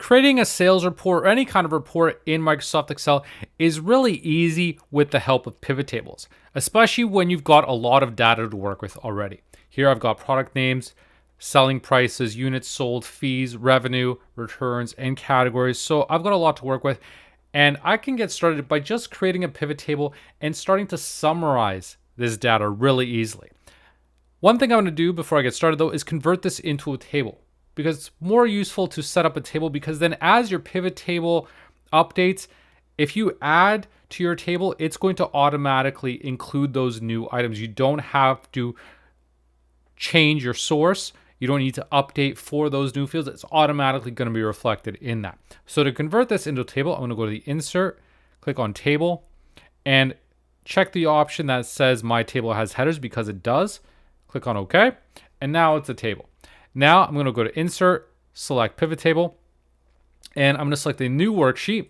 Creating a sales report or any kind of report in Microsoft Excel is really easy with the help of pivot tables, especially when you've got a lot of data to work with already. Here I've got product names, selling prices, units sold, fees, revenue, returns, and categories. So I've got a lot to work with, and I can get started by just creating a pivot table and starting to summarize this data really easily. One thing I'm going to do before I get started though is convert this into a table, because it's more useful to set up a table, because then as your pivot table updates, if you add to your table, it's going to automatically include those new items. You don't have to change your source. You don't need to update for those new fields. It's automatically going to be reflected in that. So to convert this into a table, I'm going to go to the insert, click on table, and check the option that says my table has headers, because it does. Click on OK, and now it's a table. Now I'm going to go to insert, select pivot table, and I'm going to select a new worksheet.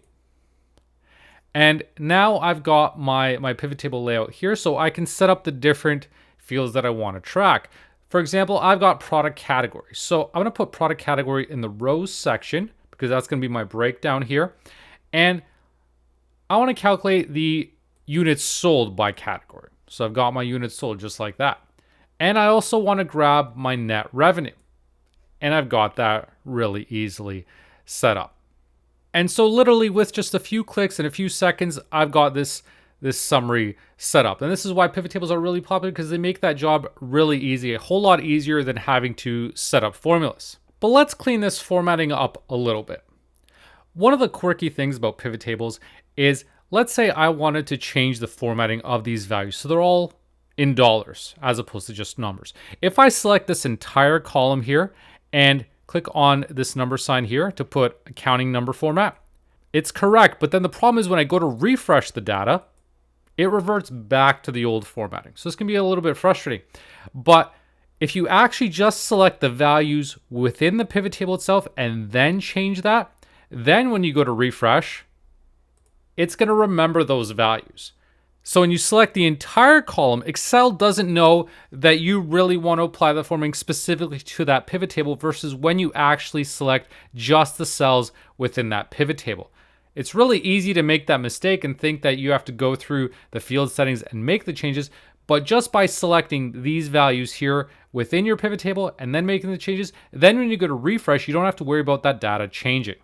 And now I've got my pivot table layout here, so I can set up the different fields that I want to track. For example, I've got product categories. So I'm going to put product category in the rows section, because that's going to be my breakdown here. And I want to calculate the units sold by category. So I've got my units sold just like that. And I also want to grab my net revenue. And I've got that really easily set up. And so literally with just a few clicks and a few seconds, I've got this summary set up. And this is why pivot tables are really popular, because they make that job really easy, a whole lot easier than having to set up formulas. But let's clean this formatting up a little bit. One of the quirky things about pivot tables is, let's say I wanted to change the formatting of these values so they're all in dollars as opposed to just numbers. If I select this entire column here and click on this number sign here to put accounting number format, it's correct. But then the problem is when I go to refresh the data, it reverts back to the old formatting. So this can be a little bit frustrating. But if you actually just select the values within the pivot table itself and then change that, then when you go to refresh, it's going to remember those values. So when you select the entire column, Excel doesn't know that you really want to apply the formatting specifically to that pivot table, versus when you actually select just the cells within that pivot table. It's really easy to make that mistake and think that you have to go through the field settings and make the changes. But just by selecting these values here within your pivot table and then making the changes, then when you go to refresh, you don't have to worry about that data changing.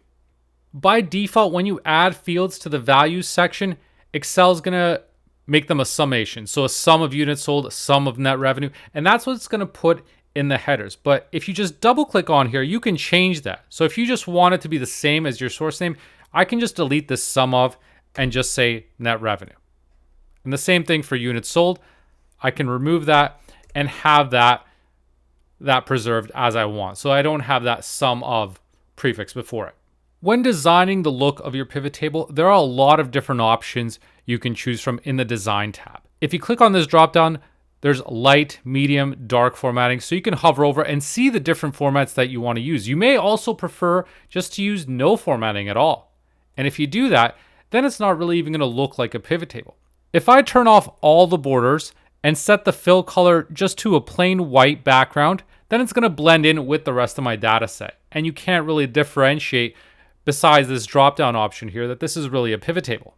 By default, when you add fields to the values section, Excel is going to make them a summation. So a sum of units sold, a sum of net revenue, and that's what it's going to put in the headers. But if you just double click on here, you can change that. So if you just want it to be the same as your source name, I can just delete this sum of and just say net revenue. And the same thing for units sold. I can remove that and have that preserved as I want. So I don't have that sum of prefix before it. When designing the look of your pivot table, there are a lot of different options you can choose from in the design tab. If you click on this dropdown, there's light, medium, dark formatting. So you can hover over and see the different formats that you want to use. You may also prefer just to use no formatting at all. And if you do that, then it's not really even going to look like a pivot table. If I turn off all the borders and set the fill color just to a plain white background, then it's going to blend in with the rest of my data set. And you can't really differentiate, besides this drop-down option here, that this is really a pivot table.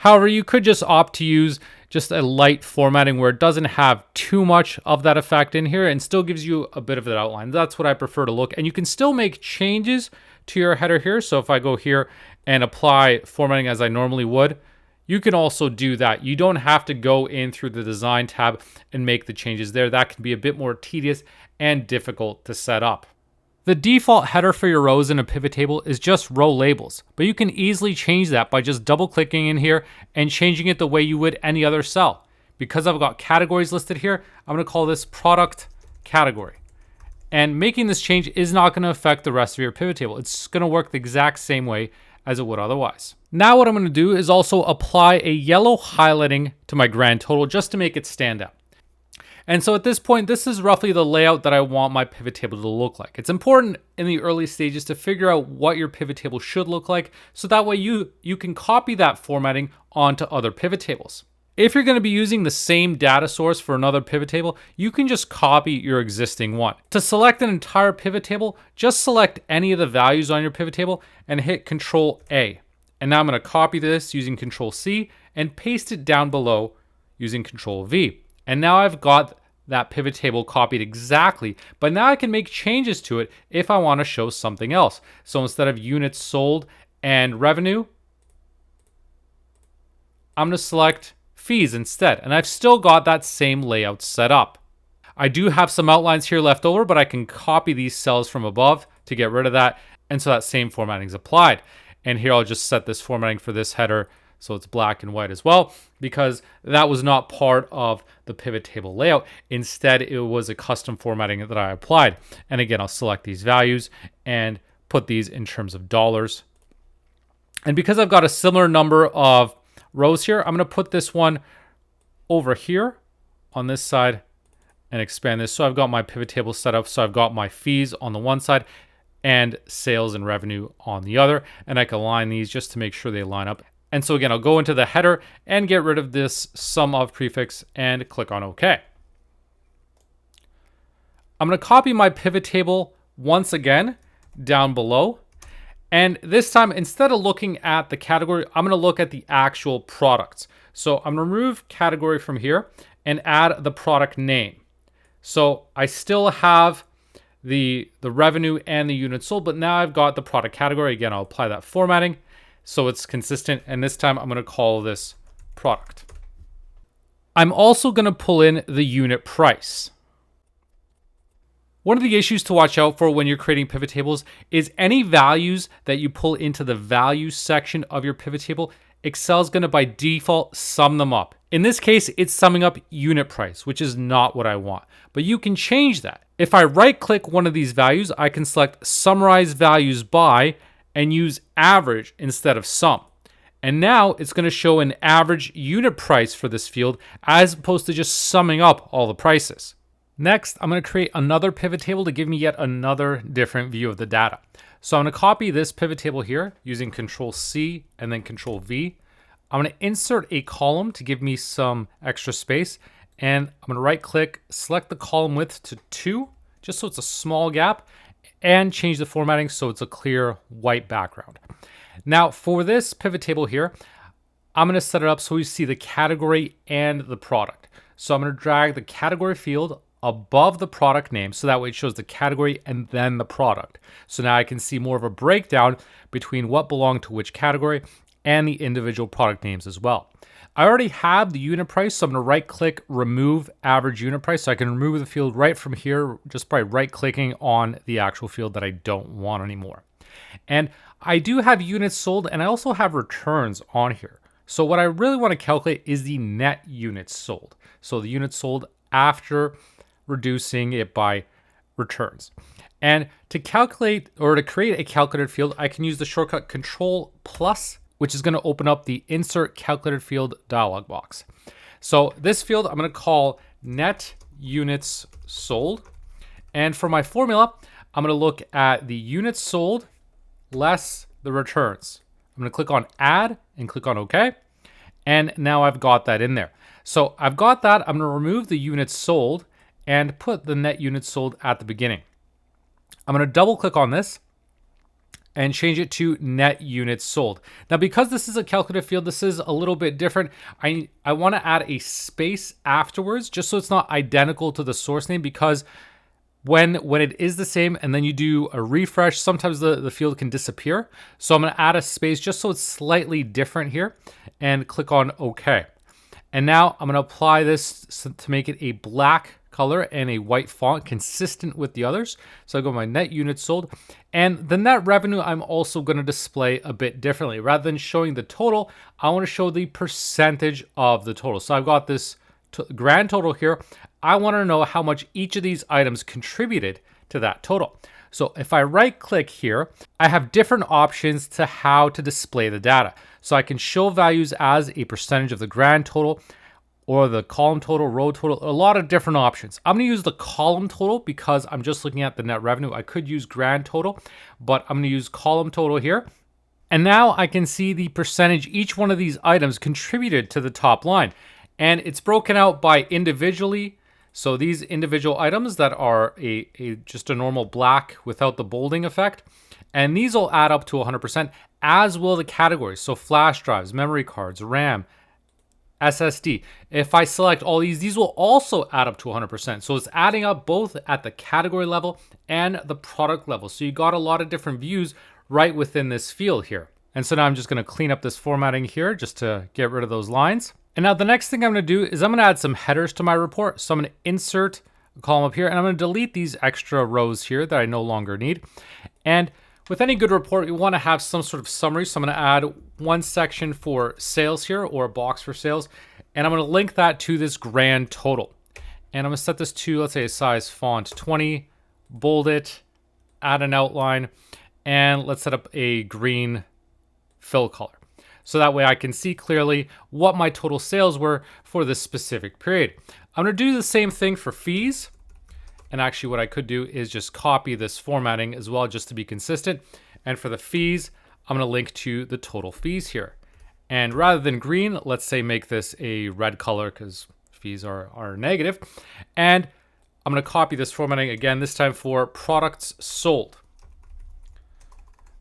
However, you could just opt to use just a light formatting where it doesn't have too much of that effect in here and still gives you a bit of that outline. That's what I prefer to look. And you can still make changes to your header here. So if I go here and apply formatting as I normally would, you can also do that. You don't have to go in through the design tab and make the changes there. That can be a bit more tedious and difficult to set up. The default header for your rows in a pivot table is just row labels, but you can easily change that by just double clicking in here and changing it the way you would any other cell. Because I've got categories listed here, I'm going to call this product category. And making this change is not going to affect the rest of your pivot table. It's going to work the exact same way as it would otherwise. Now what I'm going to do is also apply a yellow highlighting to my grand total just to make it stand out. And so at this point, this is roughly the layout that I want my pivot table to look like. It's important in the early stages to figure out what your pivot table should look like, so that way you can copy that formatting onto other pivot tables. If you're going to be using the same data source for another pivot table, you can just copy your existing one. To select an entire pivot table, just select any of the values on your pivot table and hit Control A. And now I'm going to copy this using Control C and paste it down below using Control V. And now I've got that pivot table copied exactly, but now I can make changes to it if I want to show something else. So instead of units sold and revenue, I'm going to select fees instead, and I've still got that same layout set up. I do have some outlines here left over, but I can copy these cells from above to get rid of that, and so that same formatting is applied. And here I'll just set this formatting for this header so it's black and white as well, because that was not part of the pivot table layout. Instead, it was a custom formatting that I applied. And again, I'll select these values and put these in terms of dollars. And because I've got a similar number of rows here, I'm going to put this one over here on this side and expand this. So I've got my pivot table set up. So I've got my fees on the one side and sales and revenue on the other. And I can align these just to make sure they line up. And so again, I'll go into the header and get rid of this sum of prefix and click on OK. I'm going to copy my pivot table once again down below. And this time, instead of looking at the category, I'm going to look at the actual products. So I'm going to remove category from here and add the product name. So I still have the revenue and the units sold, but now I've got the product category. Again, I'll apply that formatting so it's consistent. And this time I'm going to call this product. I'm also going to pull in the unit price. One of the issues to watch out for when you're creating pivot tables is any values that you pull into the values section of your pivot table, Excel is going to by default sum them up. In this case, it's summing up unit price, which is not what I want. But you can change that. If I right click one of these values, I can select summarize values by and use average instead of sum. And now it's going to show an average unit price for this field as opposed to just summing up all the prices. Next, I'm going to create another pivot table to give me yet another different view of the data. So I'm going to copy this pivot table here using Control C and then Control V. I'm going to insert a column to give me some extra space. And I'm going to right click, select the column width to 2, just so it's a small gap, and change the formatting so it's a clear white background. Now for this pivot table here, I'm going to set it up so we see the category and the product. So I'm going to drag the category field above the product name so that way it shows the category and then the product. So now I can see more of a breakdown between what belonged to which category and the individual product names as well. I already have the unit price, so I'm going to right click remove average unit price, so I can remove the field right from here just by right clicking on the actual field that I don't want anymore. And I do have units sold and I also have returns on here. So what I really want to calculate is the net units sold. So the units sold after reducing it by returns. And to calculate or to create a calculated field, I can use the shortcut Control Plus, which is going to open up the Insert Calculated Field dialog box. So this field I'm going to call Net Units Sold. And for my formula, I'm going to look at the units sold less the returns. I'm going to click on Add and click on OK. And now I've got that in there. So I've got that. I'm going to remove the units sold and put the net units sold at the beginning. I'm going to double click on this and change it to net units sold. Now, because this is a calculated field, this is a little bit different. I want to add a space afterwards just so it's not identical to the source name, because when it is the same and then you do a refresh, sometimes the field can disappear. So I'm going to add a space just so it's slightly different here and click on OK. And now I'm going to apply this to make it a black color and a white font consistent with the others. So I go my net units sold, and the net revenue I'm also going to display a bit differently. Rather than showing the total, I want to show the percentage of the total. So I've got this grand total here. I want to know how much each of these items contributed to that total. So if I right click here, I have different options to how to display the data. So I can show values as a percentage of the grand total, or the column total, row total, a lot of different options. I'm gonna use the column total because I'm just looking at the net revenue. I could use grand total, but I'm gonna use column total here. And now I can see the percentage each one of these items contributed to the top line. And it's broken out by individually. So these individual items that are just a normal black without the bolding effect. And these will add up to 100%, as will the categories. So flash drives, memory cards, RAM, SSD. If I select all these will also add up to 100%. So it's adding up both at the category level and the product level. So you got a lot of different views right within this field here. And so now I'm just going to clean up this formatting here just to get rid of those lines. And now the next thing I'm going to do is I'm going to add some headers to my report. So I'm going to insert a column up here and I'm going to delete these extra rows here that I no longer need. And with any good report, you want to have some sort of summary. So I'm going to add one section for sales here, or a box for sales. And I'm going to link that to this grand total. And I'm going to set this to, let's say, a size font 20, bold it, add an outline, and let's set up a green fill color. So that way I can see clearly what my total sales were for this specific period. I'm going to do the same thing for fees. And actually what I could do is just copy this formatting as well, just to be consistent. And for the fees, I'm going to link to the total fees here. And rather than green, let's say make this a red color because fees are negative. And I'm going to copy this formatting again, this time for products sold.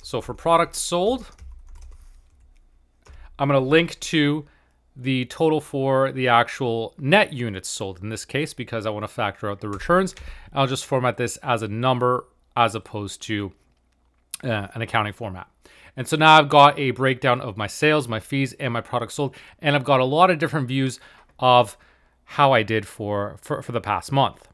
So for products sold, I'm going to link to the total for the actual net units sold in this case, because I want to factor out the returns. I'll just format this as a number as opposed to an accounting format. And so now I've got a breakdown of my sales, my fees, and my products sold. And I've got a lot of different views of how I did for the past month.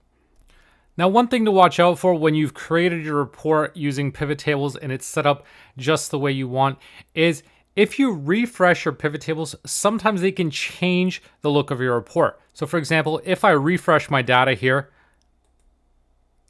Now, one thing to watch out for when you've created your report using pivot tables and it's set up just the way you want is if you refresh your pivot tables, sometimes they can change the look of your report. So for example, if I refresh my data here,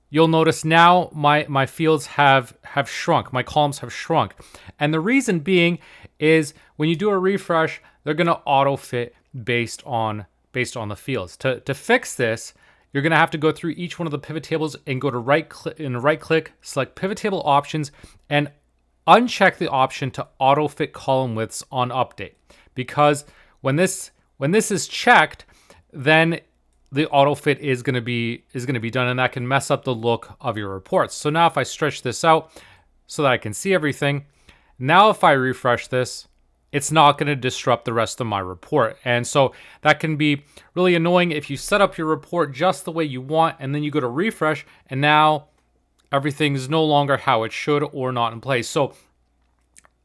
you'll notice now my fields have shrunk, my columns have shrunk. And the reason being is when you do a refresh, they're gonna auto fit based on the fields. To fix this, you're gonna have to go through each one of the pivot tables and go to right click, select pivot table options, and uncheck the option to auto fit column widths on update, because when this is checked, then the auto fit is going to be done, and that can mess up the look of your reports. So now if I stretch this out so that I can see everything, now if I refresh this, it's not going to disrupt the rest of my report. And so that can be really annoying if you set up your report just the way you want and then you go to refresh and now everything is no longer how it should or not in place. So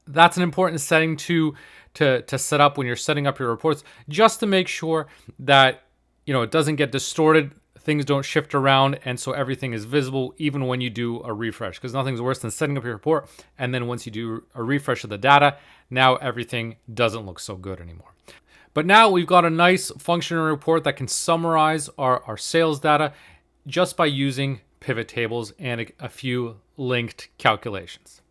that's an important setting to set up when you're setting up your reports, just to make sure that it doesn't get distorted, things don't shift around, and so everything is visible even when you do a refresh. Because nothing's worse than setting up your report and then once you do a refresh of the data, now everything doesn't look so good anymore. But now we've got a nice functional report that can summarize our sales data just by using pivot tables and a few linked calculations.